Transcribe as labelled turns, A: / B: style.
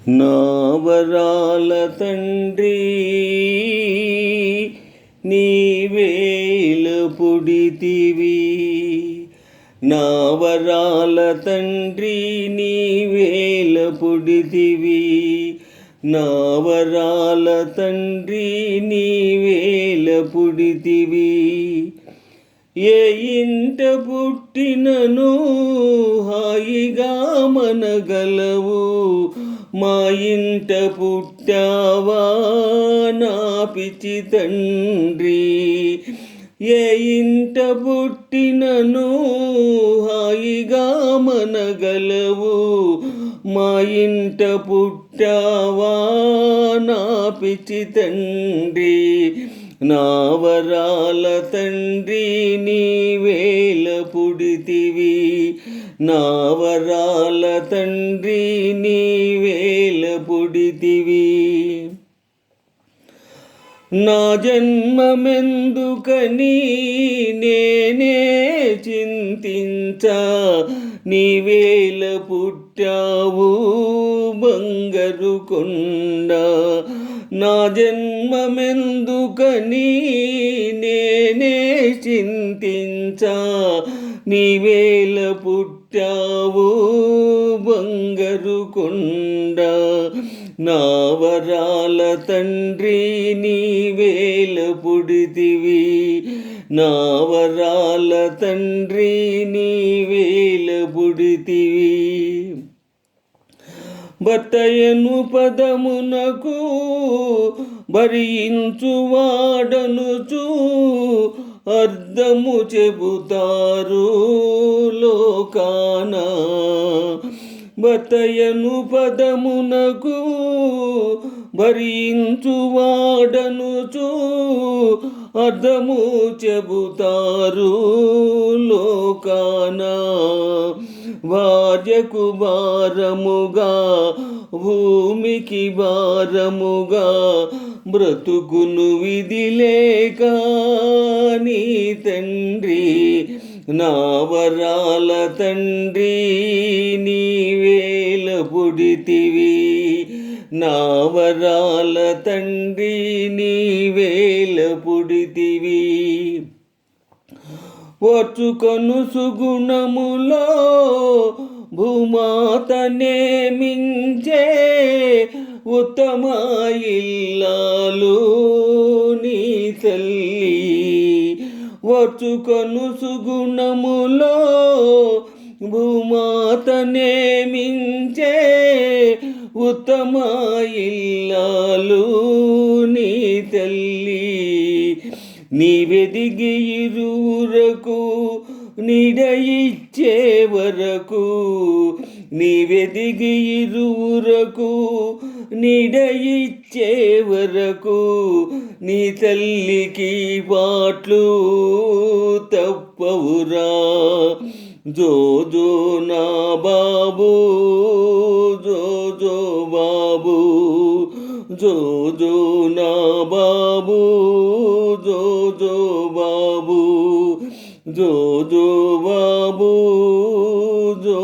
A: నా వరాల తండ్రి నీవేల పుడితివి, నా వరాల తండ్రి నీవేల పుడితివి, నా వరాల తండ్రి నీవేల పుడితివి. ఏ ఇంట పుట్టినను హాయిగా మనగలవు, మా ఇంట పుట్టావా నా పిచ్చి తండ్రి. ఏ ఇంట పుట్టినను హాయిగా మనగలవు, మా ఇంట పుట్టావా నా పిచ్చి తండ్రి. నా వరాల తండ్రి నీవేల పుడితివి, నా వరాల తండ్రి నీవేల పుడితివి. నా జన్మమెందుకని నేనే చింతించా, నీవేల పుట్టావు బంగారు కొండ. నా జన్మమెందుకని నేనే చింతించా, నీవేల పుట్టావు బంగారు కొండ. నా వరాల తండ్రి నీవేల పుడితివి, నా వరాల తండ్రి నీవేల పుడితివి. భర్తయను పదమునకు భరించువాడనుచు అర్థము చెబుతారు లోకాన. భర్తయను పదమునకు భరించువాడనుచు అర్థము చెబుతారు లోకాన. భార్యకు భారముగా భూమికి భారముగా బ్రతుకును విధి లేక నీ తండ్రి. నా వరాల తండ్రి నీవేల పుడితివి, నా వరాల తండ్రి నీవేల పుడితివి. ఓర్చుకొను సుగుణములో భూమాతనే మించే ఉత్తమ ఇల్లాలు నీ తల్లి. ఓర్చుకొను సుగుణములో భూమాతనే మించే ఉత్తమ ఇల్లాలు నీ తల్లి. నీవెదిగి ఇరువురకు నీడ ఇచ్చే వరకు, నీవెదిగి ఇరువురకు నీడ ఇచ్చే వరకు నీ తల్లికి పాట్లు తప్పవురా. జో జో నా బాబు, జో జో బాబు, జో జో నా బాబు, జో జో బాబు, జో జో బాబు, జో